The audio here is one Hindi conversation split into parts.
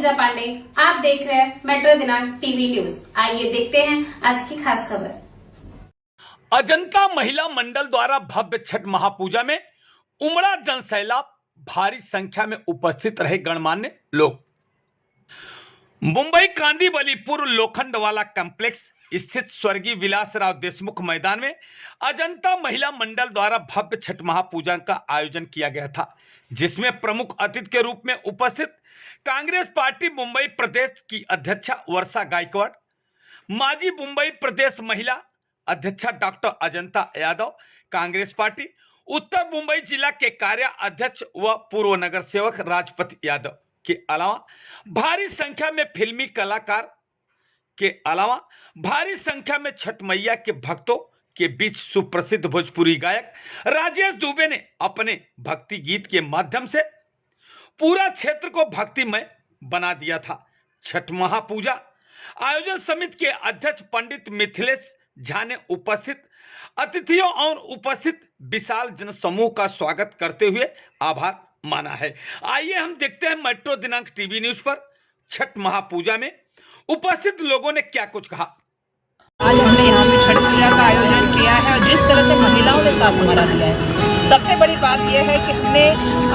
पूजा पांडे। आप देख रहे हैं मेट्रो दिनांक टीवी न्यूज। आइए देखते हैं आज की खास खबर। अजंता महिला मंडल द्वारा भव्य छठ महापूजा में उमड़ा जनसैलाब, भारी संख्या में उपस्थित रहे गणमान्य लोग। मुंबई कांदीवलीपुर लोखंडवाला कॉम्प्लेक्स स्थित स्वर्गीय विलासराव देशमुख मैदान में अजंता महिला मंडल द्वारा भव्य छठ महापूजा का आयोजन किया गया था, जिसमें प्रमुख अतिथि के रूप में उपस्थित कांग्रेस पार्टी मुंबई प्रदेश की अध्यक्षा वर्षा गायकवाड़, माजी मुंबई प्रदेश महिला अध्यक्षा डॉक्टर अजंता यादव, कांग्रेस पार्टी उत्तर मुंबई जिला के कार्य अध्यक्ष व पूर्व नगर सेवक राजपति यादव के अलावा भारी संख्या में फिल्मी कलाकार के अलावा भारी संख्या में छठ मैया के भक्तों के बीच सुप्रसिद्ध भोजपुरी गायक राजेश दुबे ने अपने भक्ति गीत के माध्यम से पूरा क्षेत्र को भक्तिमय बना दिया था। छठ महापूजा आयोजन समिति के अध्यक्ष पंडित मिथिलेश झा ने उपस्थित अतिथियों और उपस्थित विशाल जनसमूह का स्वागत करते हुए आभार माना है। आइए हम देखते हैं मेट्रो दिनांक टीवी न्यूज पर छठ महापूजा में उपस्थित लोगों ने क्या कुछ कहा। आज हमने यहाँ पे छठ पूजा का आयोजन किया है और जिस तरह से महिलाओं ने साथ हमारा दिया है, सबसे बड़ी बात यह है कि हमने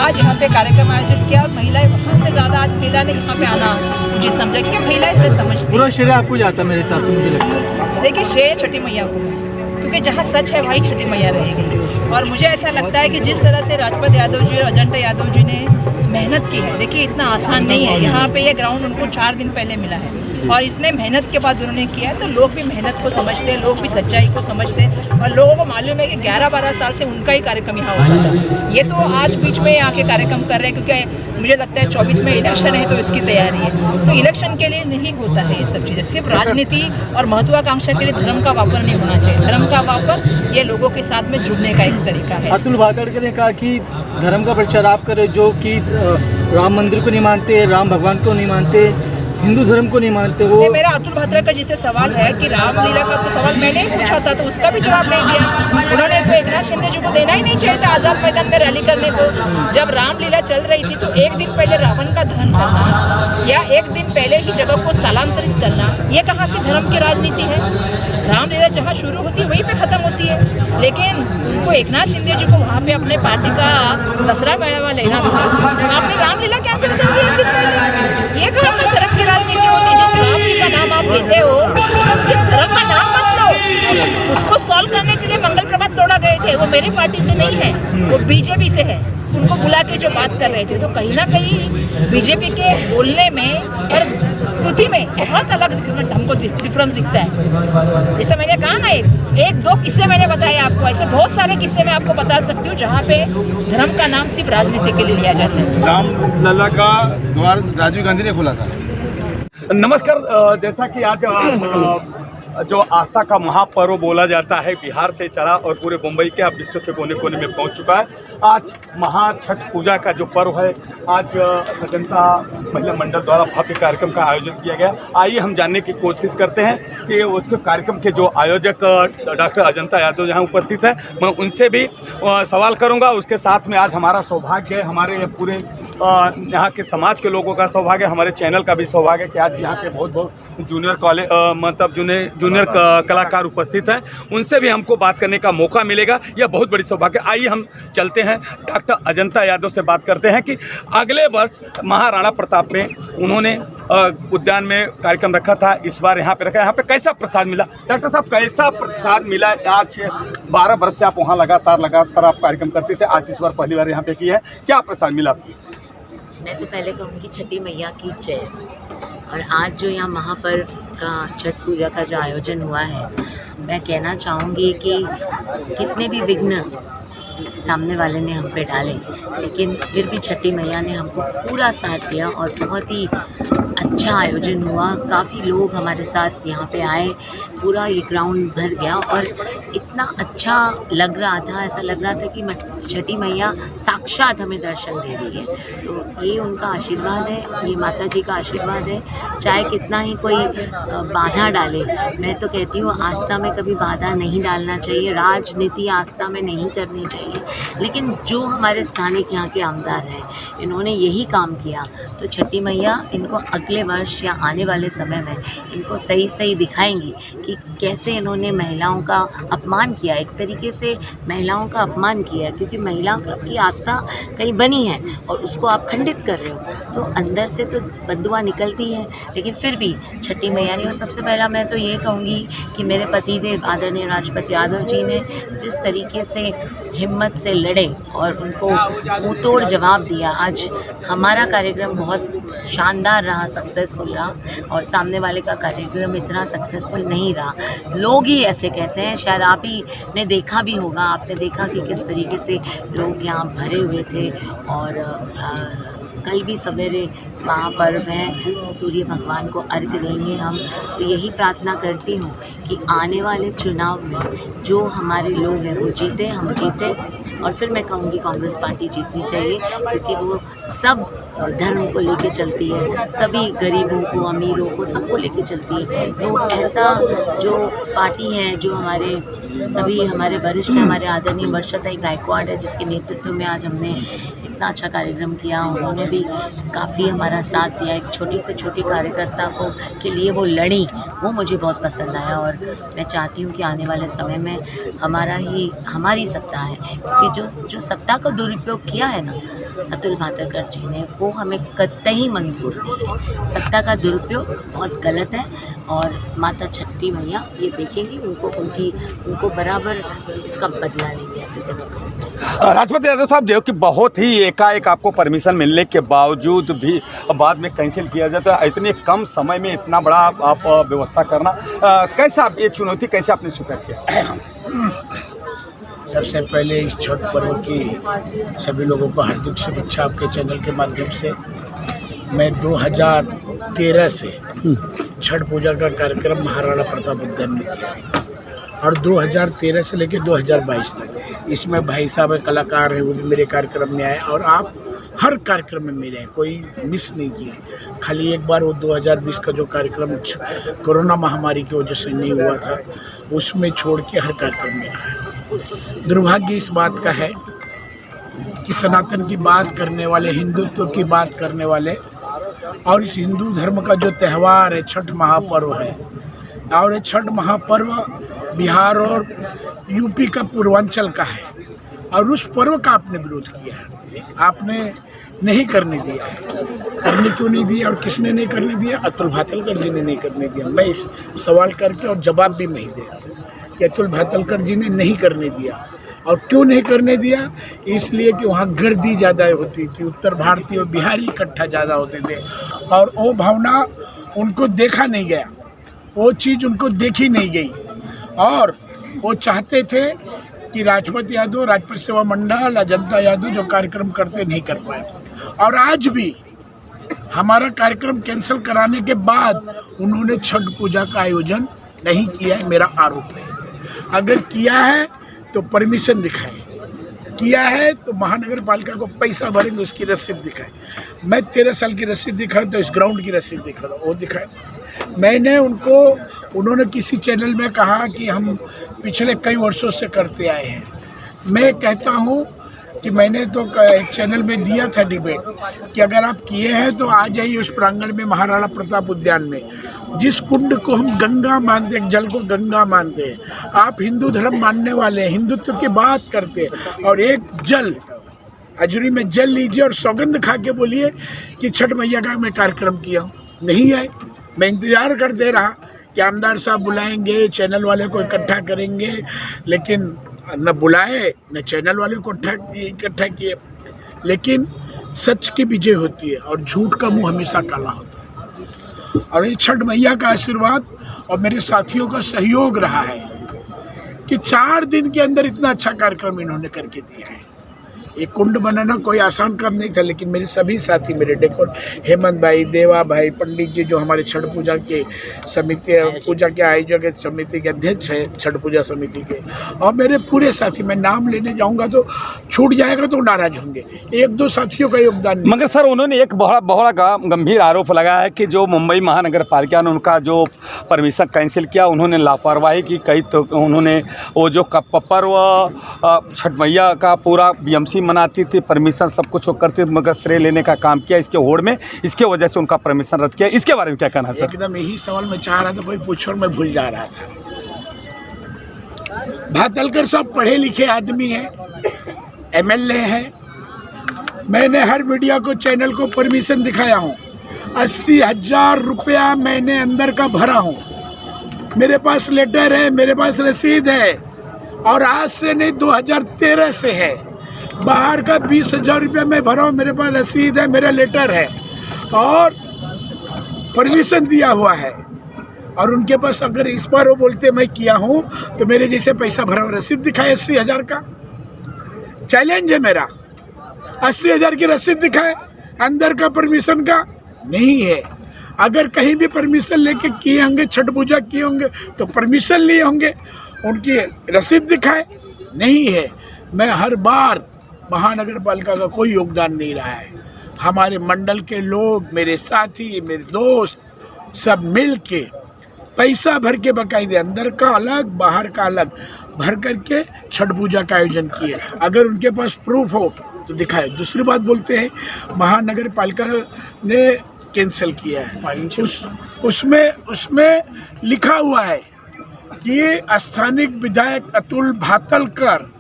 आज यहाँ पे कार्यक्रम आयोजित किया और महिलाएं वहाँ से ज़्यादा आज महिला ने यहाँ पे आना मुझे समझा कि महिलाएं से समझती। पूरा श्रेय आपको जाता है मेरे हिसाब से, मुझे लगता है। देखिए, श्रेय छठी मैया को है, क्योंकि जहाँ सच है वहीं छठी मैया रहेगी। और मुझे ऐसा लगता है कि जिस तरह से राजपति यादव जी और अजंता यादव जी ने मेहनत की है, देखिए इतना आसान नहीं है। यहाँ पे ये ग्राउंड उनको 4 दिन पहले मिला है और इतने मेहनत के बाद उन्होंने किया है, तो लोग भी मेहनत को समझते हैं, लोग भी सच्चाई को समझते हैं और लोगों को मालूम है कि 11-12 साल से उनका ही कार्यक्रम यहाँ होता था। ये तो आज बीच में आके कार्यक्रम कर रहे हैं, क्योंकि मुझे लगता है 24 में इलेक्शन है तो इसकी तैयारी है। तो इलेक्शन के लिए नहीं होता है ये सब चीज़ें, सिर्फ राजनीति और महत्वाकांक्षा के लिए धर्म का वापर नहीं होना चाहिए। धर्म का वापर ये लोगों के साथ में जुड़ने का एक तरीका है। अतुल भाटकर ने कहा कि धर्म का प्रचार आप करें, जो कि राम मंदिर को नहीं मानते, राम भगवान को नहीं मानते, हिंदू धर्म को नहीं मानते। वो मेरा अतुल भाटकर जी से सवाल है कि रामलीला का तो सवाल मैंने ही पूछा था, तो उसका भी जवाब नहीं दिया। उन्होंने तो एकनाथ शिंदे जी को देना ही नहीं चाहिए था आज़ाद मैदान में रैली करने को। जब रामलीला चल रही थी तो एक दिन पहले रावण का दहन करना या एक दिन पहले ही जगह को स्थलांतरित करना, ये कहाँ की धर्म की राजनीति है? रामलीला जहाँ शुरू होती है वहीं पे खत्म होती है। लेकिन उनको एकनाथ शिंदे जी को वहाँ पे अपने पार्टी का दसरा मेला लेना था, आपने रामलीला कैंसिल कर दी एक दिन पहले। ये कहाँ का धर्म की राजनीति होती है? जिस राम जी का नाम आप लेते हो, सिर्फ धर्म का नाम मत लो। उसको सॉल्व करने के लिए मंगल प्रभात तोड़ा गए थे, वो मेरी पार्टी से नहीं है, वो बीजेपी से है। उनको बुला के जो बात कर रहे थे, तो कहीं ना कहीं बीजेपी के बोलने में और कृति में बहुत अलग हमको डिफरेंस दिखता है। जैसे मैंने कहा ना, एक दो किस्से मैंने बताए आपको, ऐसे बहुत सारे किस्से मैं आपको बता सकती हूँ जहाँ पे धर्म का नाम सिर्फ राजनीति के लिए लिया जाता है। रामलला का द्वार राजीव गांधी ने खोला था। नमस्कार। जैसा कि आज जो आस्था का महापर्व बोला जाता है बिहार से चला और पूरे मुंबई के अब विश्व के कोने कोने में पहुंच चुका है। आज महा छठ पूजा का जो पर्व है, आज अजंता महिला मंडल द्वारा भव्य कार्यक्रम का आयोजन किया गया। आइए हम जानने की कोशिश करते हैं कि उस कार्यक्रम के जो आयोजक डॉक्टर अजंता यादव यहाँ उपस्थित है, मैं उनसे भी सवाल करूँगा। उसके साथ में आज हमारा सौभाग्य है, हमारे पूरे यहाँ के समाज के लोगों का सौभाग्य, हमारे चैनल का भी सौभाग्य कि आज यहाँ पे बहुत जूनियर कॉलेज मतलब जूनियर कलाकार उपस्थित हैं, उनसे भी हमको बात करने का मौका मिलेगा। यह बहुत बड़ी सौभाग्य। आइए हम चलते हैं डॉक्टर अजंता यादव से बात करते हैं कि अगले वर्ष महाराणा प्रताप में उन्होंने उद्यान में कार्यक्रम रखा था, इस बार यहाँ पे रखा। यहाँ पे कैसा प्रसाद मिला डॉक्टर साहब, कैसा प्रसाद मिला? आज 12 वर्ष से आप वहाँ लगातार आप कार्यक्रम करते थे, आज इस बार पहली बार यहाँ पे किया है, क्या प्रसाद मिला? मैं तो पहले कहूँगी छठी मैया की जय। और आज जो यहाँ महापर्व का छठ पूजा का जो आयोजन हुआ है, मैं कहना चाहूँगी कि कितने भी विघ्न सामने वाले ने हम पे डाले, लेकिन फिर भी छठी मैया ने हमको पूरा साथ दिया और बहुत ही अच्छा आयोजन हुआ। काफ़ी लोग हमारे साथ यहाँ पे आए, पूरा ये ग्राउंड भर गया और इतना अच्छा लग रहा था, ऐसा लग रहा था कि छठी मैया साक्षात हमें दर्शन दे रही है। तो ये उनका आशीर्वाद है, ये माता जी का आशीर्वाद है। चाहे कितना ही कोई बाधा डाले, मैं तो कहती हूँ आस्था में कभी बाधा नहीं डालना चाहिए, राजनीति आस्था में नहीं करनी चाहिए। नहीं है। लेकिन जो हमारे स्थानिक यहाँ के आमदार हैं, इन्होंने यही काम किया, तो छठी मैया इनको अगले वर्ष या आने वाले समय में इनको सही सही दिखाएंगी कि कैसे इन्होंने महिलाओं का अपमान किया, एक तरीके से महिलाओं का अपमान किया, क्योंकि महिला की आस्था कहीं बनी है और उसको आप खंडित कर रहे हो, तो अंदर से तो बददुआ निकलती है। लेकिन फिर भी छठी मैया ने, और सबसे पहला मैं तो ये कहूँगी कि मेरे पतिदेव आदरणीय राजपति यादव जी ने जिस तरीके से हिम्मत से लड़े और उनको मुँह तोड़ जवाब दिया, आज हमारा कार्यक्रम बहुत शानदार रहा, सक्सेसफुल रहा, और सामने वाले का कार्यक्रम इतना सक्सेसफुल नहीं रहा। लोग ही ऐसे कहते हैं, शायद आप ही ने देखा भी होगा, आपने देखा कि किस तरीके से लोग यहाँ भरे हुए थे। और कल भी सवेरे महापर्व है, सूर्य भगवान को अर्घ्य देंगे हम, तो यही प्रार्थना करती हूँ कि आने वाले चुनाव में जो हमारे लोग हैं वो जीते, हम जीते। और फिर मैं कहूँगी कांग्रेस पार्टी जीतनी चाहिए, क्योंकि वो सब धर्म को लेके चलती है, सभी गरीबों को, अमीरों को, सबको लेके चलती है। तो ऐसा जो पार्टी है, जो सभी हमारे वरिष्ठ हमारे आदरणीय वर्षाताई गायकवाड़ है, जिसके नेतृत्व में आज हमने इतना अच्छा कार्यक्रम किया, उन्होंने भी काफ़ी हमारा साथ दिया। एक छोटी से छोटी कार्यकर्ता के लिए वो लड़ी, वो मुझे बहुत पसंद आया। और मैं चाहती हूँ कि आने वाले समय में हमारी सत्ता है, क्योंकि जो सत्ता का दुरुपयोग किया है ना अतुल भातखर जी ने, वो हमें कतई मंजूर नहीं है। सत्ता का दुरुपयोग बहुत गलत है, और माता छठी मैया ये देखेंगी, उनको बराबर इसका बदला लेंगे, ऐसे तो मैं कहूँगी। राजपति यादव साहब, जो कि बहुत ही एकाएक आपको परमिशन मिलने के बावजूद भी बाद में कैंसिल किया जाता है, इतने कम समय में इतना बड़ा आप व्यवस्था करना, कैसे आप ये चुनौती कैसे आपने स्वीकार किया? सबसे पहले इस छठ पर्व की सभी लोगों को हार्दिक शुभेच्छा आपके चैनल के माध्यम से। मैं 2013 से छठ पूजा का कार्यक्रम महाराणा प्रताप उद्यान में किया, और 2013 से लेकर 2022 तक इसमें भाई साहब कलाकार हैं, वो भी मेरे कार्यक्रम में आए, और आप हर कार्यक्रम में मिले हैं, कोई मिस नहीं किए। खाली एक बार वो 2020 का जो कार्यक्रम कोरोना महामारी की वजह से नहीं हुआ था, उसमें छोड़ के हर कार्यक्रम में आए। दुर्भाग्य इस बात का है कि सनातन की बात करने वाले, हिंदुत्व की बात करने वाले, और इस हिंदू धर्म का जो त्यौहार है, छठ महापर्व है, और ये छठ महापर्व बिहार और यूपी का पूर्वांचल का है, और उस पर्व का आपने विरोध किया है, आपने नहीं करने दिया है। करने क्यों नहीं दिया और किसने नहीं करने दिया? अतुल भातखर जी ने नहीं करने दिया। मैं सवाल करके और जवाब भी नहीं दे रहा कि अतुल भातखर जी ने नहीं करने दिया। और क्यों नहीं करने दिया? इसलिए कि वहाँ गर्दी ज़्यादा होती थी, उत्तर भारतीय और बिहारी इकट्ठा ज़्यादा होते थे, और वो भावना उनको देखा नहीं गया, वो चीज़ उनको देखी नहीं गई, और वो चाहते थे कि राजपति यादव, राजपत सेवा मंडल, अजंता यादव जो कार्यक्रम करते नहीं कर पाए। और आज भी हमारा कार्यक्रम कैंसिल कराने के बाद उन्होंने छठ पूजा का आयोजन नहीं किया है, मेरा आरोप है। अगर किया है तो परमिशन दिखाएं, किया है तो महानगर पालिका को पैसा भरेंगे, उसकी रसीद दिखाएं। मैं 13 साल की रसीद दिखाऊं तो इस ग्राउंड की रसीद दिखा दो, वो दिखाएं। उन्होंने किसी चैनल में कहा कि हम पिछले कई वर्षों से करते आए हैं। मैं कहता हूं कि मैंने तो एक चैनल में दिया था डिबेट कि अगर आप किए हैं तो आ जाइए उस प्रांगण में, महाराणा प्रताप उद्यान में, जिस कुंड को हम गंगा मानते हैं, जल को गंगा मानते हैं। आप हिंदू धर्म मानने वाले हैं, हिंदुत्व की बात करते हैं, और एक जल अजूरी में जल लीजिए और सौगंध खा के बोलिए कि छठ मैया का मैं कार्यक्रम किया। नहीं है, मैं इंतज़ार करते रहा कि आमदार साहब बुलाएंगे, चैनल वाले को इकट्ठा करेंगे, लेकिन न बुलाए, न चैनल वाले को इकट्ठा किए। लेकिन सच की विजय होती है और झूठ का मुंह हमेशा काला होता है। और ये छठ मैया का आशीर्वाद और मेरे साथियों का सहयोग रहा है कि 4 दिन के अंदर इतना अच्छा कार्यक्रम इन्होंने करके दिया है। ये कुंड बनाना कोई आसान काम नहीं था, लेकिन मेरे सभी साथी, मेरे डेकोर हेमंत भाई, देवा भाई, पंडित जी जो हमारे छठ पूजा के समिति पूजा के आयोजक समिति के अध्यक्ष हैं, छठ पूजा समिति के, और मेरे पूरे साथी, मैं नाम लेने जाऊंगा तो छूट जाएगा तो नाराज होंगे, एक दो साथियों का योगदान नहीं। मगर सर उन्होंने एक बहुत गंभीर आरोप लगाया है कि जो मुंबई महानगर पालिका ने उनका जो परमिशन कैंसिल किया, उन्होंने लापरवाही की कही, तो उन्होंने वो जो पर्व छठ मैया का पूरा बीएमसी मनाती थी, परमिशन सब कुछ करती, मगर श्रेय लेने का काम किया इसके होड़ में, इसके वजह से उनका परमिशन रद्द किया। इसके बारे में क्या कहना है सर? एकदम यही सवाल मैं चाह रहा था, कोई पूछो और मैं भूल जा रहा था। भातलकर साहब पढ़े लिखे आदमी हैं, एमएलए हैं, मैंने हर मीडिया को चैनल को परमिशन दिखाया हूँ, 80,000 रुपया मैंने अंदर का भरा हूँ, मेरे पास लेटर है, मेरे पास रसीद है, और आज से नहीं 2013 से है। बाहर का 20,000 रुपया मैं भरा हूँ, मेरे पास रसीद है, मेरा लेटर है और परमिशन दिया हुआ है। और उनके पास अगर इस बार वो बोलते मैं किया हूँ तो मेरे जैसे पैसा भरा हुआ रसीद दिखाए 80,000 का, चैलेंज है मेरा। 80,000 की रसीद दिखाए, अंदर का परमिशन का नहीं है। अगर कहीं भी परमिशन लेके किए होंगे, छठ पूजा किए होंगे तो परमिशन लिए होंगे, उनकी रसीद दिखाए, नहीं है। मैं हर बार महानगर पालिका का कोई योगदान नहीं रहा है, हमारे मंडल के लोग, मेरे साथी, मेरे दोस्त सब मिल के पैसा भर के बाकायदे अंदर का अलग बाहर का अलग भर करके छठ पूजा का आयोजन किए। अगर उनके पास प्रूफ हो तो दिखाए। दूसरी बात बोलते हैं महानगर पालिका ने कैंसिल किया है, उसमें लिखा हुआ है कि स्थानीय विधायक अतुल भातलकर,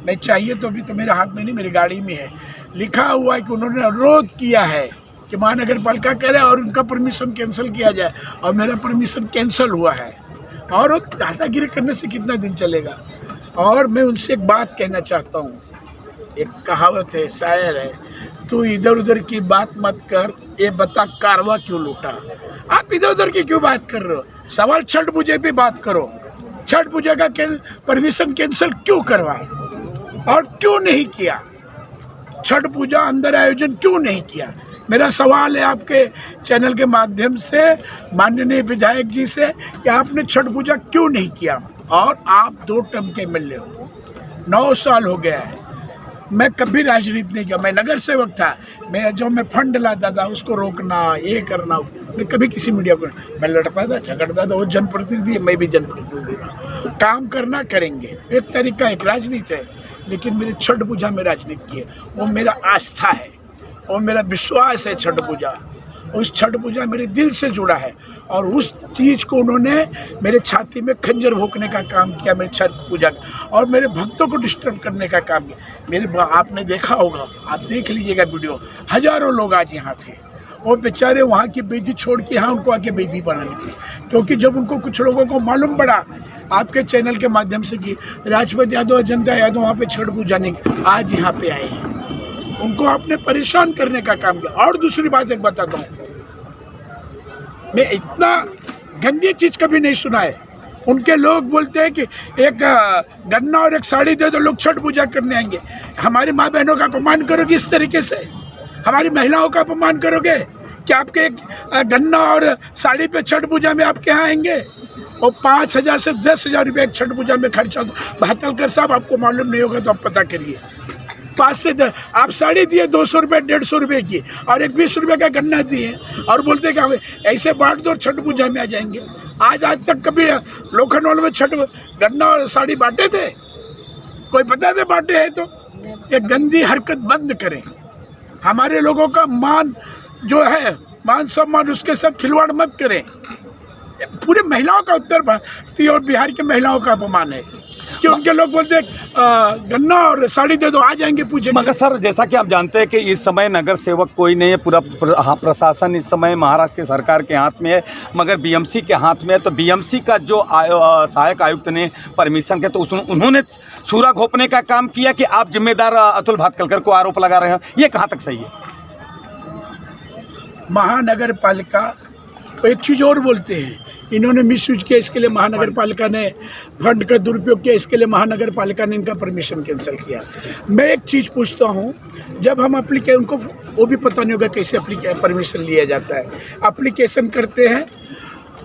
मैं चाहिए तो अभी तो मेरे हाथ में नहीं, मेरी गाड़ी में है, लिखा हुआ है कि उन्होंने अनुरोध किया है कि महानगर पालिका करे और उनका परमिशन कैंसिल किया जाए, और मेरा परमिशन कैंसिल हुआ है। और दादागिरी करने से कितना दिन चलेगा। और मैं उनसे एक बात कहना चाहता हूँ, एक कहावत है, शायर है, तू इधर उधर की बात मत कर, ये बता कारवा क्यों लूटा। आप इधर उधर की क्यों बात कर रहे हो? सवाल छठ पूजा पे बात करो, छठ पूजा का परमिशन कैंसिल क्यों करवाए और क्यों नहीं किया, छठ पूजा अंदर आयोजन क्यों नहीं किया। मेरा सवाल है आपके चैनल के माध्यम से माननीय विधायक जी से कि आपने छठ पूजा क्यों नहीं किया। और आप 2 टर्म के एमएलए हो, 9 साल हो गया है, मैं कभी राजनीति नहीं किया, मैं नगर सेवक था, मैं फंड लाता था उसको रोकना, ये करना, मैं कभी किसी मीडिया को, मैं लड़ता था, झगड़ता था, वो जनप्रतिनिधि, मैं भी जनप्रतिनिधि था। काम करना करेंगे, एक तरीका, एक राजनीति है, लेकिन मेरे छठ पूजा में राजनीति की है, वो मेरा आस्था है और मेरा विश्वास है। छठ पूजा, उस छठ पूजा मेरे दिल से जुड़ा है, और उस चीज़ को उन्होंने मेरे छाती में खंजर भोंकने का काम किया, मेरे छठ पूजा का, और मेरे भक्तों को डिस्टर्ब करने का काम किया। आपने देखा होगा, आप देख लीजिएगा वीडियो, हजारों लोग आज यहाँ थे, वो बेचारे वहाँ की बेदी छोड़ के यहाँ उनको आके बेदी बनाने के लिए, क्योंकि जब उनको कुछ लोगों को मालूम पड़ा आपके चैनल के माध्यम से कि राजपत यादव, अजंता यादव वहाँ पे छठ पूजा नहीं, आज यहाँ पे आए हैं, उनको आपने परेशान करने का काम किया। और दूसरी बात एक बताता हूँ, मैं इतना गंदी चीज़ कभी नहीं सुना है। उनके लोग बोलते हैं कि एक गन्ना और एक साड़ी दे दो, लोग छठ पूजा करने आएंगे। हमारी माँ बहनों का अपमान करोगे इस तरीके से, हमारी महिलाओं का अपमान करोगे कि आपके एक गन्ना और साड़ी पे छठ पूजा में आपके यहाँ आएंगे, और 5,000 से 10,000 रुपये एक छठ पूजा में खर्चा होता। भातलकर साहब, आपको मालूम नहीं होगा तो आप पता करिए, 5 से 10 आप साड़ी दिए 200 रुपये 150 रुपये की, और एक 20 रुपये का गन्ना दिए, और बोलते कि हमें ऐसे बांट दो छठ पूजा में आ जाएंगे। आज तक कभी लोखंडवाल में छठ गन्ना और साड़ी बांटे थे? कोई पता थे बांटे हैं? तो ये गंदी हरकत बंद करें। हमारे लोगों का मान जो है, मान सम्मान, उसके साथ खिलवाड़ मत करें। पूरे महिलाओं का, उत्तर भारतीय और बिहार के महिलाओं का अपमान है कि उनके लोग बोलते हैं गन्ना और साड़ी दे दो, आ जाएंगे पूछे। मगर सर, जैसा कि आप जानते हैं कि इस समय नगर सेवक कोई नहीं है, पूरा प्रशासन इस समय महाराष्ट्र की सरकार के हाथ में है, मगर बीएमसी के हाथ में है। तो बीएमसी का जो सहायक आयुक्त ने परमिशन के, तो उन्होंने सूरा घोंपने का काम किया कि आप जिम्मेदार अतुल भातखलकर को आरोप लगा रहे हैं, ये कहाँ तक सही है? महानगर पालिका तो एक चीज़ और बोलते हैं इन्होंने मिसयूज किया, इसके लिए महानगर पालिका ने फंड का दुरुपयोग किया, इसके लिए महानगर पालिका ने इनका परमिशन कैंसिल किया। मैं एक चीज़ पूछता हूँ, जब हम उनको वो भी पता नहीं होगा कैसे परमिशन लिया जाता है। एप्लीकेशन करते हैं,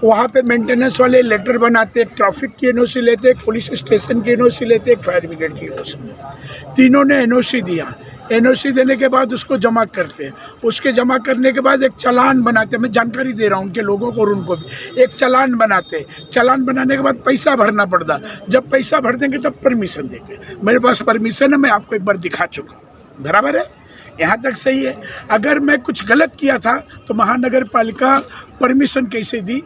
वहाँ पे मेंटेनेंस वाले लेटर बनाते, एक ट्रैफिक की एनओसी लेते, एक पुलिस स्टेशन की एनओसी लेते, एक फायर ब्रिगेड की एनओसी, तीनों ने एनओसी दिया। एनओसी देने के बाद उसको जमा करते हैं, उसके जमा करने के बाद एक चालान बनाते हैं। मैं जानकारी दे रहा हूँ उनके लोगों को और उनको भी। एक चालान बनाते, चालान बनाने के बाद पैसा भरना पड़ता। जब पैसा भर देंगे तब परमिशन देंगे। मेरे पास परमिशन है, मैं आपको एक बार दिखा चुका हूँ, बराबर है, यहाँ तक सही है। अगर मैं कुछ गलत किया था तो महानगर पालिका परमिशन कैसे दी,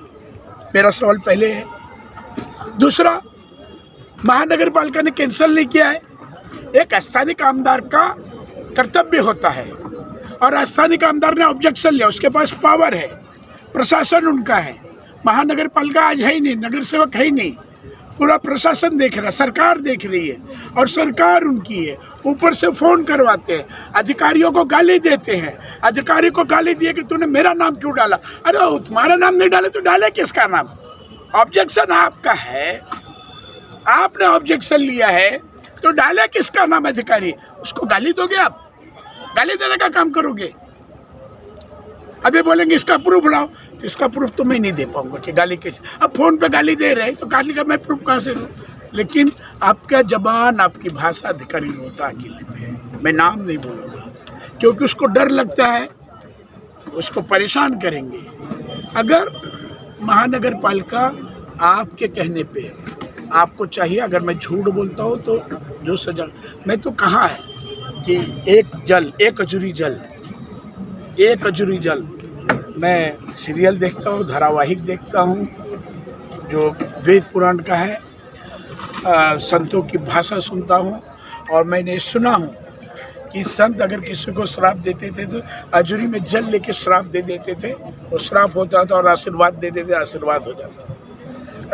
मेरा सवाल पहले है। दूसरा, महानगर पालिका ने कैंसिल नहीं किया है। एक स्थानीय कामदार का कर्तव्य होता है और स्थानीय कामदार ने ऑब्जेक्शन लिया, उसके पास पावर है, प्रशासन उनका है। महानगर पालिका आज है ही नहीं, नगर सेवक है ही नहीं, पूरा प्रशासन देख रहा है, सरकार देख रही है और सरकार उनकी है। ऊपर से फ़ोन करवाते हैं, अधिकारियों को गाली देते हैं। अधिकारी को गाली दिए कि तूने मेरा नाम क्यों डाला। अरे तुम्हारा नाम नहीं डाले तो डाले किसका नाम? ऑब्जेक्शन आपका है, आपने ऑब्जेक्शन लिया है तो डाले किसका नाम? अधिकारी। उसको गाली दोगे आप? गाली देने का काम करोगे? अभी बोलेंगे इसका प्रूफ लाओ, तो इसका प्रूफ तो मैं नहीं दे पाऊंगा कि गाली कैसे। अब फ़ोन पे गाली दे रहे तो गाली का मैं प्रूफ कहाँ से दूँ? लेकिन आपका जबान, आपकी भाषा अधिकारी होता अकेले में, मैं नाम नहीं बोलूँगा, क्योंकि उसको डर लगता है, उसको परेशान करेंगे। अगर महानगर पालिका आपके कहने पे आपको चाहिए, अगर मैं झूठ बोलता हूँ तो जो सजा, मैं तो कहा है कि एक अजूरी जल, मैं सीरियल देखता हूँ, धारावाहिक देखता हूँ जो वेद पुराण का है, संतों की भाषा सुनता हूँ और मैंने सुना हूँ कि संत अगर किसी को श्राप देते थे तो अजूरी में जल लेके श्राप दे देते थे, वो श्राप होता था और आशीर्वाद दे देते, आशीर्वाद हो जाता।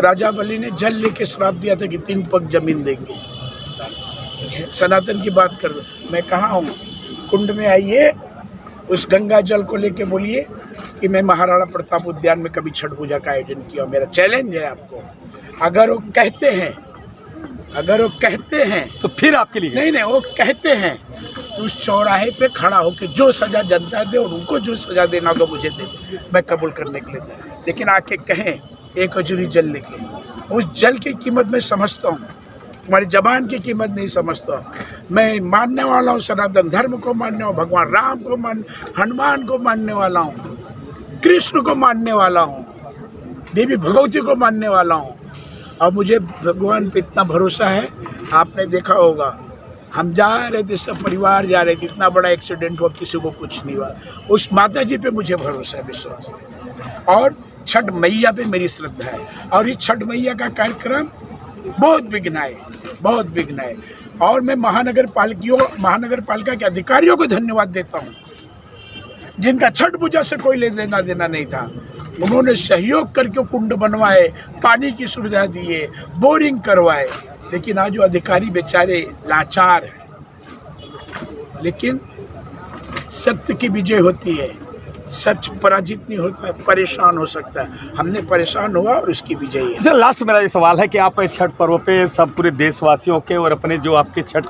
राजा बलि ने जल लेके श्राप दिया था कि 3 पग जमीन देंगे। सनातन की बात कर दो, मैं कहाँ हूँ, कुंड में आइए, उस गंगा जल को लेके बोलिए कि मैं महाराणा प्रताप उद्यान में कभी छठ पूजा का आयोजन किया। मेरा चैलेंज है आपको। अगर वो कहते हैं तो फिर आपके लिए नहीं, वो कहते हैं तो उस चौराहे पे खड़ा होकर जो सजा जनता दे और उनको जो सजा देना होगा मुझे दे दे, मैं कबूल करने के लिए तैयार। लेकिन आके कहें एक अजूरी जल लेके, उस जल की कीमत मैं समझता हूँ, तुम्हारी जबान की कीमत नहीं समझता। मैं मानने वाला हूँ सनातन धर्म को, मानने वाला भगवान राम को, हनुमान को मानने वाला हूँ, कृष्ण को मानने वाला हूँ, देवी भगवती को मानने वाला हूँ। और मुझे भगवान पे इतना भरोसा है, आपने देखा होगा हम जा रहे थे, सब परिवार जा रहे थे, इतना बड़ा एक्सीडेंट हुआ, किसी को कुछ नहीं हुआ। उस माता जी पे मुझे भरोसा है, विश्वास है। और छठ मैया पे मेरी श्रद्धा है। और इस छठ मैया का कार्यक्रम बहुत विघ्न है। और मैं महानगर पालिका के अधिकारियों को धन्यवाद देता हूँ, जिनका छठ पूजा से कोई लेना देना नहीं था। उन्होंने सहयोग करके कुंड बनवाए, पानी की सुविधा दिए, बोरिंग करवाए। लेकिन आज जो अधिकारी बेचारे लाचार हैं। लेकिन सत्य की विजय होती है, सच पराजित नहीं होता है, परेशान हो सकता है। हमने परेशान हुआ और उसकी विजय है। सर, लास्ट मेरा ये सवाल है कि आप छठ पर्व पे सब पूरे देशवासियों के और अपने जो आपके छठ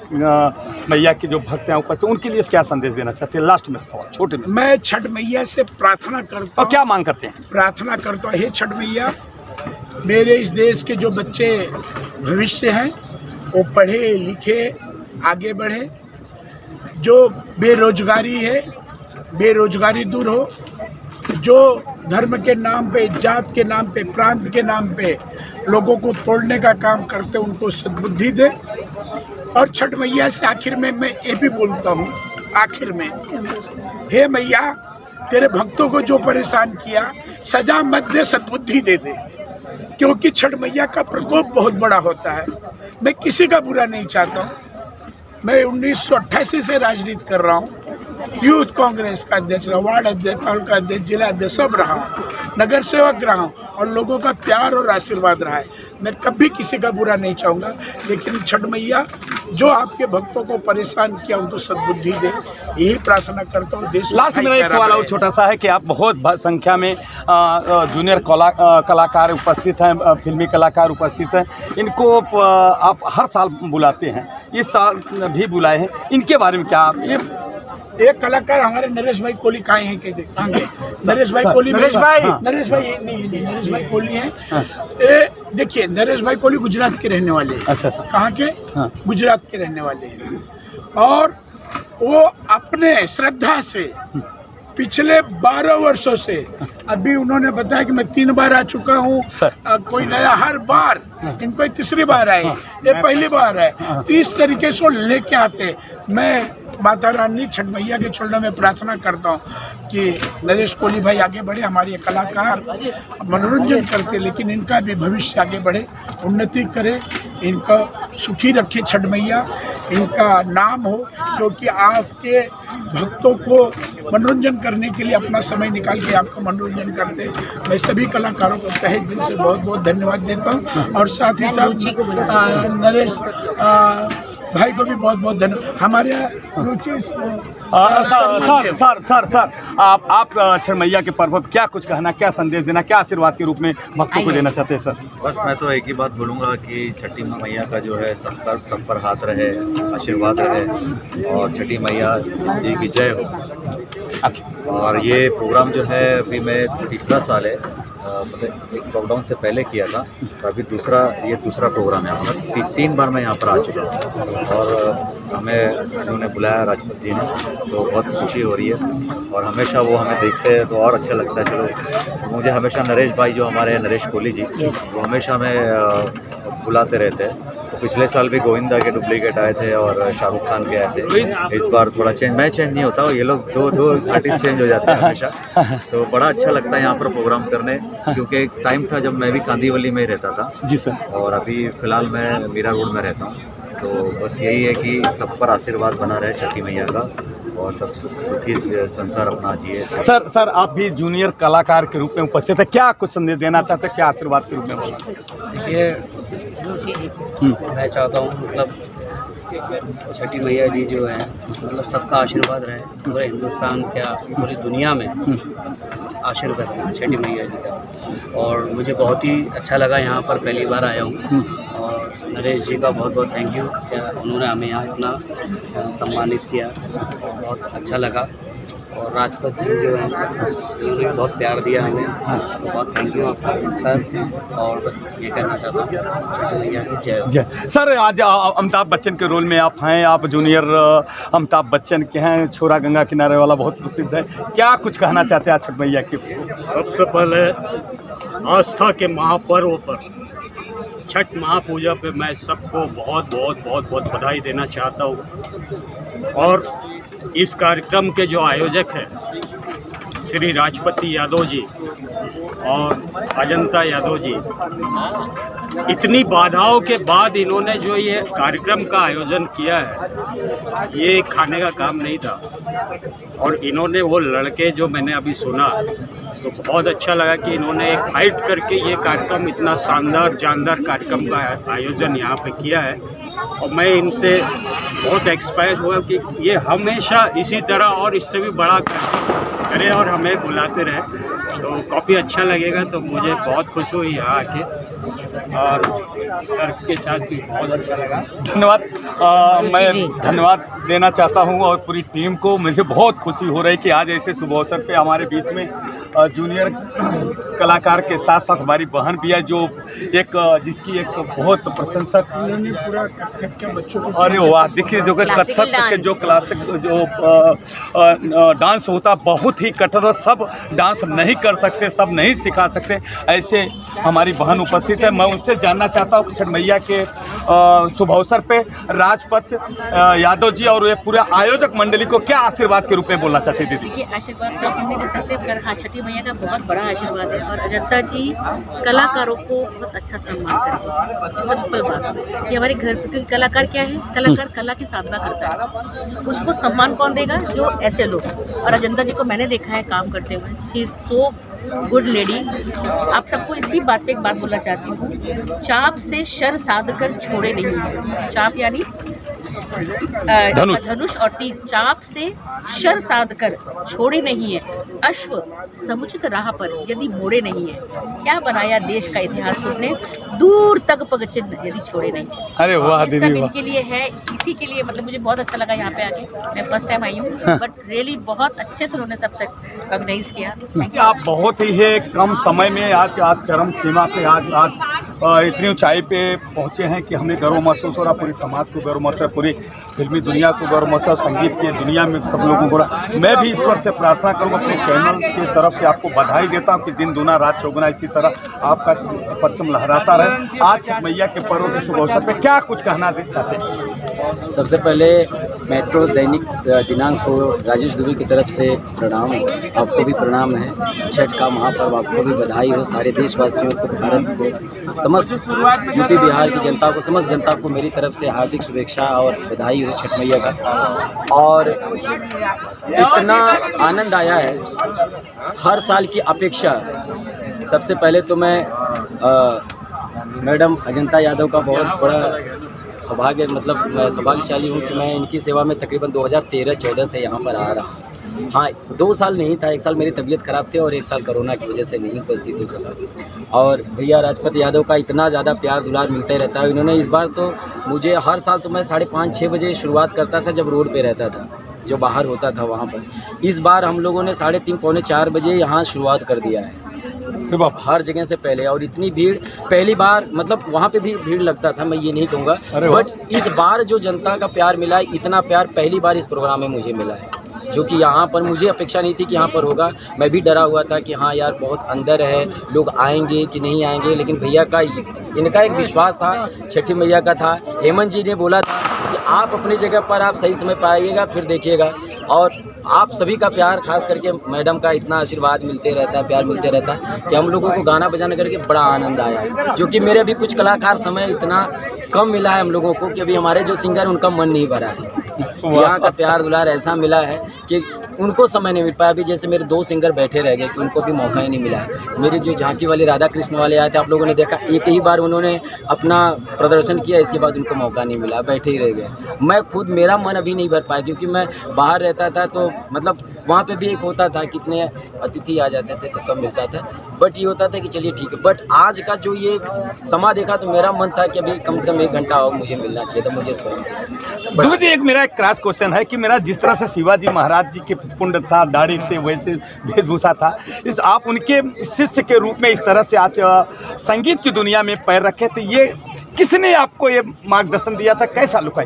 मैया के जो भक्त हैं ऊपर से, उनके लिए क्या संदेश देना चाहते हैं? लास्ट मेरा सवाल छोटे में। मैं छठ मैया से प्रार्थना करता हूँ। क्या मांग करते हैं? प्रार्थना करता हूँ, हे छठ मैया, मेरे इस देश के जो बच्चे भविष्य हैं वो पढ़े लिखे आगे बढ़े, जो बेरोजगारी है बेरोजगारी दूर हो, जो धर्म के नाम पे, जात के नाम पे, प्रांत के नाम पे लोगों को तोड़ने का काम करते, उनको सद्बुद्धि दे। और छठ मैया से आखिर में मैं ये भी बोलता हूँ, आखिर में, हे मैया, तेरे भक्तों को जो परेशान किया, सजा मत दे, सद्बुद्धि दे दे। क्योंकि छठ मैया का प्रकोप बहुत बड़ा होता है। मैं किसी का बुरा नहीं चाहता हूँ। मैं 1988 से राजनीति कर रहा हूँ। यूथ कांग्रेस का अध्यक्ष रहा, वार्ड अध्यक्ष, तालुका अध्यक्ष, जिला अध्यक्ष सब रहा, नगर सेवक रहा और लोगों का प्यार और आशीर्वाद रहा है। मैं कभी किसी का बुरा नहीं चाहूँगा, लेकिन छठ मैया जो आपके भक्तों को परेशान किया उनको सद्बुद्धि दे, यही प्रार्थना करता हूँ। देश लास्ट मेरा एक सवाल और छोटा सा है कि आप बहुत संख्या में जूनियर कलाकार उपस्थित हैं, फिल्मी कलाकार उपस्थित हैं, इनको आप हर साल बुलाते हैं, इस साल भी बुलाए हैं, इनके बारे में क्या आप एक कलाकार हमारे नरेश भाई कोहली कहाँ हैं कहते नरेश भाई कोहली, नरेश भाई नरेश भाई कोहली हैं। देखिए नरेश भाई कोहली गुजरात के रहने वाले हैं। अच्छा कहाँ के? गुजरात के रहने वाले हैं और वो अपने श्रद्धा से पिछले 12 वर्षों से, अभी उन्होंने बताया कि मैं 3 बार आ चुका हूँ, कोई नया हर बार, इनको तीसरी बार आए, ये पहली बार है, तो इस तरीके से लेके आते। मैं माता रानी छठ मैया के चरणों में प्रार्थना करता हूँ कि नरेश कोहली भाई आगे बढ़े, हमारे ये कलाकार मनोरंजन करते, लेकिन इनका भी भविष्य आगे बढ़े, उन्नति करे, इनका सुखी रखे छठ मैया, इनका नाम हो, क्योंकि आपके भक्तों को मनोरंजन करने के लिए अपना समय निकाल के आपका मनोरंजन करते। मैं सभी कलाकारों को तहे दिल से बहुत बहुत धन्यवाद देता हूँ और साथ ही साथ नरेश भाई को भी बहुत बहुत धन्यवाद। हमारे रुचि सर आप छठ मैया के पर्व पर क्या कुछ कहना, क्या संदेश देना, क्या आशीर्वाद के रूप में भक्तों को देना चाहते हैं सर? बस मैं तो एक ही बात बोलूँगा कि छठी मैया का जो है सब पर हाथ रहे, आशीर्वाद रहे और छठी मैया जी की जय हो। अच्छा। और ये प्रोग्राम जो है अभी मैं तीसरा साल है, मतलब एक लॉकडाउन से पहले किया था, तो अभी ये दूसरा प्रोग्राम है। मतलब 3 बार मैं यहाँ पर आ चुका हूँ और हमें उन्होंने बुलाया राजपत जी ने, तो बहुत खुशी हो रही है और हमेशा वो हमें देखते हैं तो और अच्छा लगता है। चलो मुझे हमेशा नरेश भाई जो हमारे हैं, नरेश कोहली जी, वो हमेशा हमें बुलाते रहते हैं। तो पिछले साल भी गोविंदा के डुप्लीकेट आए थे और शाहरुख खान के आए थे। इस बार थोड़ा चेंज, मैं चेंज नहीं होता हूँ, ये लोग दो आर्टिस्ट चेंज हो जाते हैं हमेशा। तो बड़ा अच्छा लगता है यहाँ पर प्रोग्राम करने, क्योंकि एक टाइम था जब मैं भी कांदीवली में ही रहता था जी सर, और अभी फ़िलहाल मैं मीरा रोड में रहता हूँ। तो बस यही है कि सब पर आशीर्वाद बना रहे छठी मैया का और सब सुखी संसार अपना जिए। सर आप भी जूनियर कलाकार के रूप में उपस्थित है, क्या कुछ संदेश देना चाहते हैं, क्या आशीर्वाद के रूप में? देखिए मैं चाहता हूँ मतलब छठी मैया जी जो है मतलब सबका आशीर्वाद रहे, पूरे हिंदुस्तान क्या पूरी दुनिया में आशीर्वाद रहे छठी मैया जी का। और मुझे बहुत ही अच्छा लगा, यहाँ पर पहली बार आया हूँ और नरेश जी का बहुत बहुत थैंक यू, उन्होंने हमें यहाँ इतना सम्मानित किया, बहुत अच्छा लगा। और राजपत जी जो है उन्होंने बहुत प्यार दिया हमें, तो बहुत थैंक यू आपका सर। और बस ये कहना चाहता हूँ छठी मैया की जय। सर आज अमिताभ बच्चन के रोल में आप हैं, आप जूनियर अमिताभ बच्चन के हैं, छोरा गंगा किनारे वाला बहुत प्रसिद्ध है, क्या कुछ कहना चाहते हैं छठ मैया की? सबसे पहले आस्था के महापर्व पर छठ महापूजा पे मैं सबको बहुत बधाई देना चाहता हूँ। और इस कार्यक्रम के जो आयोजक हैं श्री राजपति यादव जी और अजंता यादव जी, इतनी बाधाओं के बाद इन्होंने जो ये कार्यक्रम का आयोजन किया है, ये खाने का काम नहीं था। और इन्होंने वो लड़के जो मैंने अभी सुना तो बहुत अच्छा लगा कि इन्होंने एक फाइट करके ये कार्यक्रम, इतना शानदार जानदार कार्यक्रम का आयोजन यहाँ पे किया है। और मैं इनसे बहुत एक्सपायर हुआ कि ये हमेशा इसी तरह और इससे भी बड़ा करे और हमें बुलाते रहे, तो काफ़ी अच्छा लगेगा। तो मुझे बहुत खुशी हुई यहाँ आके और सर के साथ भी बहुत अच्छा लगा। धन्यवाद। मैं धन्यवाद देना चाहता हूँ और पूरी टीम को। मुझे बहुत खुशी हो रही है कि आज ऐसे शुभ अवसर पे हमारे बीच में जूनियर कलाकार के साथ साथ हमारी बहन भी है, जो जिसकी एक बहुत प्रशंसक, पूरा कथक के बच्चों को, अरे वाह, देखिए जो कथक के जो क्लासिक जो डांस होता बहुत ही कठिन, सब डांस नहीं कर सकते, सब नहीं सिखा सकते, ऐसे हमारी बहन उपस्थित है। मैं उनसे जानना चाहता हूँ छठ मैया के शुभ अवसर पे राजपथ यादव जी और ये पूरे आयोजक मंडली को क्या आशीर्वाद के रूप में बोलना चाहते हैं दीदी? ये आशीर्वाद तो हम नहीं दे सकते, पर हाँ छठी मैया का बहुत बड़ा आशीर्वाद है और अजंता जी कलाकारों को बहुत अच्छा सम्मान करते हैं। सिंपल बात कि हमारे घर, क्योंकि कलाकार क्या है, कलाकार कला की साधना करता है, उसको सम्मान कौन देगा? जो ऐसे लोग। और अजंता जी को मैंने देखा है काम करते हुए, she is so good lady. आप सबको इसी बात पे एक बात बोलना चाहती हूँ, चाप से शर साध कर छोड़े नहीं है। चाप यानी धनुष और तीर, चाप से शर साध कर छोड़े नहीं है। अश्व समुचित राह पर यदि मोड़े नहीं है। क्या बनाया देश का इतिहास तुमने, दूर तक पग चिन्ह यदि छोड़े नहीं। अरे वाह दीदी, सब इनके लिए है, इसी के लिए मतलब मुझे बहुत अच्छा लगा यहाँ पे आके। मैं फर्स्ट टाइम आई हूँ, बट रियली बहुत अच्छे से उन्होंने सबसे ऑर्गेनाइज किया। आप बहुत ही है कम समय में आज चरम सीमा पे आज इतनी ऊंचाई पे पहुंचे हैं कि हमें गर्व महसूस हो रहा, पूरी समाज को गर्व महसूस, पूरी फिल्मी दुनिया को गर्व महसूस, संगीत की दुनिया में सब लोगों को। मैं भी ईश्वर से प्रार्थना करूँगा, अपने चैनल की तरफ से आपको बधाई देता हूँ कि दिन दुना रात चौगुना इसी तरह आपका परचम लहराता रहे। आज मैया के पर्व के शुभ अवसर पे क्या कुछ कहना चाहते हैं? सबसे पहले मेट्रो दैनिक दिनांक को राजेश दुबे की तरफ से प्रणाम, आपको भी प्रणाम है। छठ का महापर्व, आपको भी बधाई हो। सारे देशवासियों को, भारत को, समस्त यूपी बिहार की जनता को, समस्त जनता को मेरी तरफ से हार्दिक शुभेच्छा और बधाई हो छठ मैया का। और इतना आनंद आया है, हर साल की अपेक्षा। सबसे पहले तो मैं मैडम अजंता यादव का बहुत बड़ा सौभाग्य, मतलब मैं सौभाग्यशाली हूँ कि मैं इनकी सेवा में तकरीबन 2013-14 से यहाँ पर आ रहा हूँ। हाँ, 2 साल नहीं था, 1 साल मेरी तबीयत ख़राब थी और 1 साल कोरोना की वजह से नहीं उपस्थित हो सका। और भैया राजपथ यादव का इतना ज़्यादा प्यार दुलार मिलता ही रहता है। इन्होंने इस बार तो मुझे, हर साल तो मैं 5:30-6 बजे शुरुआत करता था जब रोड पे रहता था, जो बाहर होता था वहाँ पर। इस बार हम लोगों ने 3:30-4 बजे यहाँ शुरुआत कर दिया है, हर जगह से पहले। और इतनी भीड़ पहली बार, मतलब वहाँ पे भी भीड़ लगता था, मैं ये नहीं कहूँगा, बट इस बार जो जनता का प्यार मिला है, इतना प्यार पहली बार इस प्रोग्राम में मुझे मिला है, जो कि यहाँ पर मुझे अपेक्षा नहीं थी कि यहाँ पर होगा। मैं भी डरा हुआ था कि हाँ यार बहुत अंदर है, लोग आएंगे कि नहीं आएंगे, लेकिन भैया का, इनका एक विश्वास था, छठी मैया का था। हेमंत जी ने बोला था कि आप अपनी जगह पर आप सही समय पर आइएगा, फिर देखिएगा। और आप सभी का प्यार, खास करके मैडम का इतना आशीर्वाद मिलते रहता है, प्यार मिलते रहता है कि हम लोगों को गाना बजाने करके बड़ा आनंद आया। जो कि मेरे अभी कुछ कलाकार समय इतना कम मिला है हम लोगों को कि अभी हमारे जो सिंगर, उनका मन नहीं भरा है। यहाँ का प्यार दुलार ऐसा मिला है कि उनको समय नहीं मिल पाया। अभी जैसे मेरे 2 सिंगर बैठे रह गए कि उनको भी मौका ही नहीं मिला है। मेरे जो झांकी वाले राधा कृष्ण वाले आए थे, आप लोगों ने देखा, एक ही बार उन्होंने अपना प्रदर्शन किया, इसके बाद उनको मौका नहीं मिला, बैठे ही रह गए। मैं खुद, मेरा मन अभी नहीं भर पाया क्योंकि मैं बाहर रहता था, तो मतलब वहाँ पे भी एक होता था, कितने अतिथि आ जाते थे तो कम मिलता था, बट ये होता था कि चलिए ठीक है। बट आज का जो ये समा देखा तो मेरा मन था कि अभी कम से कम 1 घंटा और मुझे मिलना चाहिए था, मुझे स्वयं। एक मेरा एक क्रॉस क्वेश्चन है कि मेरा जिस तरह से शिवाजी महाराज जी के पुंड था, दाढ़ी थे, वैसे वेशभूषा था, इस आप उनके शिष्य के रूप में इस तरह से आज संगीत की दुनिया में पैर रखे, तो ये किसने आपको ये मार्गदर्शन दिया था, कैसा लुका?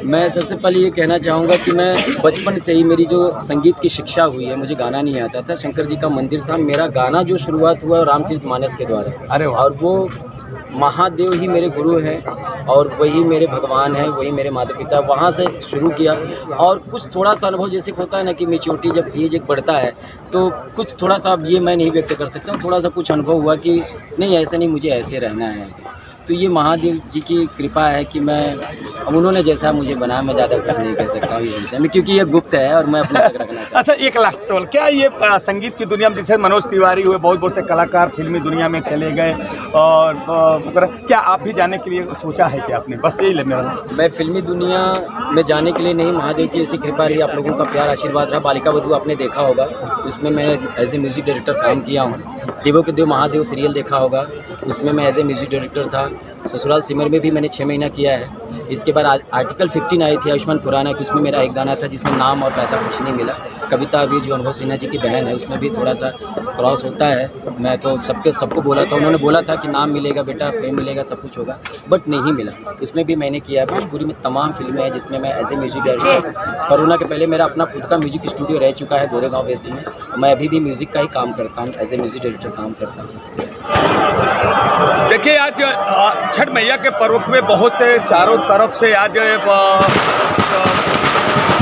मैं सबसे पहले ये कहना चाहूँगा कि मैं बचपन से ही, मेरी जो संगीत की शिक्षा हुई है, मुझे गाना नहीं आता था। शंकर जी का मंदिर था, मेरा गाना जो शुरुआत हुआ रामचरितमानस के द्वारा। अरे और वो महादेव ही मेरे गुरु हैं और वही मेरे भगवान हैं, वही मेरे माता पिता। वहाँ से शुरू किया और कुछ थोड़ा सा अनुभव जैसे होता है ना कि मैच्योरिटी जब एज एक बढ़ता है तो कुछ थोड़ा सा, अब ये मैं नहीं व्यक्त कर सकता हूँ, थोड़ा सा कुछ अनुभव हुआ कि नहीं ऐसा नहीं, मुझे ऐसे रहना है। तो ये महादेव जी की कृपा है कि मैं, उन्होंने जैसा मुझे बनाया, मैं ज़्यादा कुछ नहीं कह सकता हूँ ये विषय में, क्योंकि ये गुप्त है और मैं अपने तक रखना चाहता हूँ। अच्छा, एक लास्ट सवाल, क्या ये संगीत की दुनिया में जैसे मनोज तिवारी हुए, बहुत बहुत से कलाकार फिल्मी दुनिया में चले गए, और क्या आप भी जाने के लिए सोचा है कि आपने? बस यही मेरा। मैं फिल्मी दुनिया में जाने के लिए नहीं, महादेव की ऐसी कृपा रही, आप लोगों का प्यार आशीर्वाद रहा। बालिका वधू आपने देखा होगा, उसमें मैं एज ए म्यूज़िक डायरेक्टर काम किया हूँ। देवों के देव महादेव सीरियल देखा होगा, उसमें मैं एज ए म्यूज़िक डायरेक्टर था। ससुराल सिमर में भी मैंने 6 महीना किया है। इसके बाद आर्टिकल 15 आई थी आयुष्मान खुराना की, उसमें मेरा एक गाना था जिसमें नाम और पैसा कुछ नहीं मिला। कविता अभी जो अनुभव सिन्हा जी की बहन है, उसमें भी थोड़ा सा क्रॉस होता है। मैं तो सबको बोला था, उन्होंने बोला था कि नाम मिलेगा बेटा, फेम मिलेगा, सब कुछ होगा, बट नहीं मिला। उसमें भी मैंने किया। भोजपुरी में तमाम फिल्में हैं जिसमें मैं as a music director, corona के पहले मेरा अपना खुद का म्यूज़िक स्टूडियो रह चुका है गोरेगांव वेस्ट में। मैं अभी भी म्यूज़िक का ही काम करता हूँ, एज ए म्यूज़िक डायरेक्टर काम करता हूँ। देखिए आज छठ मैया के पर्व में बहुत से चारों तरफ से आज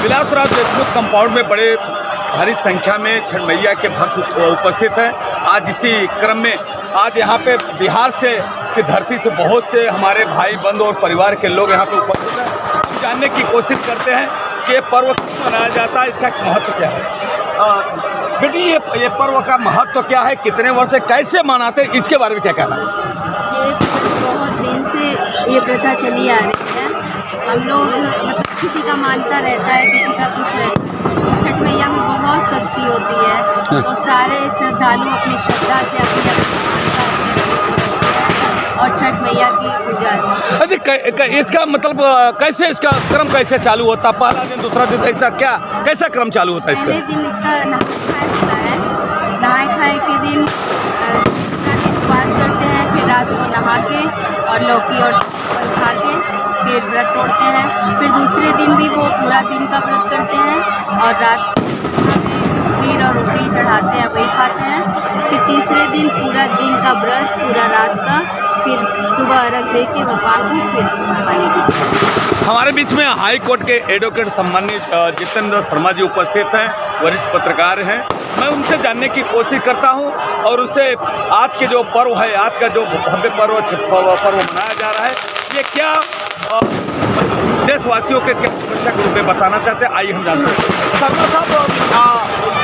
विलासराव देशमुख कंपाउंड में बड़े भारी संख्या में छठ मैया के भक्त उपस्थित हैं। आज इसी क्रम में आज यहाँ पे बिहार से की धरती से बहुत से हमारे भाई बंधु और परिवार के लोग यहाँ पे उपस्थित हैं। हम जानने की कोशिश करते हैं कि ये पर्व क्यों मनाया जाता है, इसका महत्व क्या है। बेटी ये पर्व का महत्व क्या है, कितने वर्ष से कैसे मनाते हैं, इसके बारे में क्या कहना है। ये बहुत दिन से ये प्रथा चली आ रही है। हम लोग मतलब किसी का मानता रहता है, किसी का कुछ रहता है। छठ मैया में बहुत शक्ति होती है और सारे श्रद्धालु अपनी श्रद्धा से अपनी और छठ मैया की पूजा। अच्छा, इसका मतलब कैसे इसका क्रम कैसे चालू होता है, पहला दिन दूसरा दिन ऐसा क्या कैसा क्रम चालू होता है इसका? पहले दिन इसका नहाय खाए होता है। नहाय खाए के दिन उपवास करते हैं, फिर रात को नहा के और लौकी और चावल खा के फिर व्रत तोड़ते हैं। फिर दूसरे दिन भी वो पूरा दिन का व्रत करते हैं और रात खीर और रोटी चढ़ाते हैं, वही खाते हैं। फिर तीसरे दिन पूरा दिन का व्रत, पूरा रात का, फिर सुबह अर्घ दे के भगवान को फिर पानी की। हमारे बीच में हाई कोर्ट के एडवोकेट सम्मानित जितेंद्र शर्मा जी उपस्थित हैं, वरिष्ठ पत्रकार हैं। मैं उनसे जानने की कोशिश करता हूं और उनसे आज के जो पर्व है, आज का जो भव्य पर्व मनाया जा रहा है, ये क्या देशवासियों के क्या शुभेच्छा के रूप में बताना चाहते हैं, आइए हम जानते हैं। शर्मा साहब,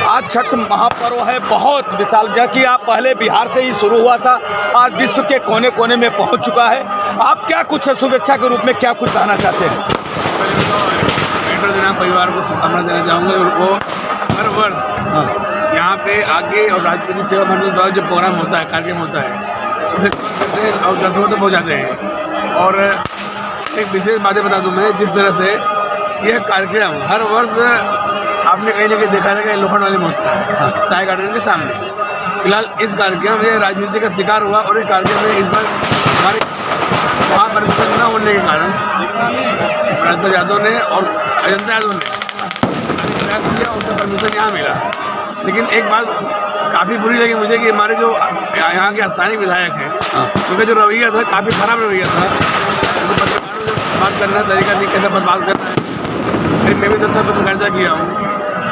आज छठ महापर्व है, बहुत विशाल, जबकि आप पहले बिहार से ही शुरू हुआ था, आज विश्व के कोने कोने में पहुंच चुका है। आप क्या कुछ शुभेच्छा के रूप में क्या कुछ कहना चाहते हैं? परिवार को शुभकामना देना चाहूँगा। उनको हर वर्ष यहाँ पे आगे और राजपूती सेवा मंडल द्वारा जो प्रोग्राम होता है, कार्यक्रम होता है, उसे करते हैं और दर्शकों तक पहुँचाते हैं। और एक विशेष बातें बता दूँ मैं, जिस तरह से यह कार्यक्रम हर वर्ष आपने कहीं ना कहीं देखा रहेगा लोखंड वाले में होता है, साय गार्डन के सामने। फिलहाल इस कार्यक्रम में राजनीति का शिकार हुआ और इस कार्यक्रम में इस बार हमारे महापरिवर्तन न होने के कारण राजपाल यादव ने और अजंता यादव ने प्रयास किया, उनका परमिशन यहाँ मिला। लेकिन एक बात काफ़ी बुरी लगी मुझे कि हमारे जो यहाँ के स्थानीय विधायक हैं, उनका जो रवैया था काफ़ी खराब रवैया था। उनको पत्रकारों से बात करना तरीका नहीं, कैसे बात करना है। फिर मैं भी 10 साल पत्रकारिता किया हूँ,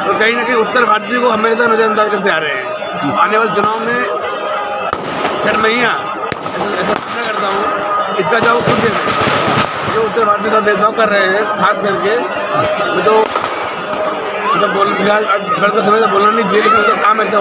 तो कहीं ना कहीं उत्तर भारतीय को हमेशा नज़रअंदाज करते आ रहे हैं। आने वाले चुनाव में छठ मैया ऐसा मानना करता हूँ, इसका जवाब खुद दे जो उत्तर भारतीय का भेदभाव कर रहे हैं, खास करके तो मतलब बोल फिलहाल समय से बोलना नहीं चाहिए, लेकिन उनका काम ऐसा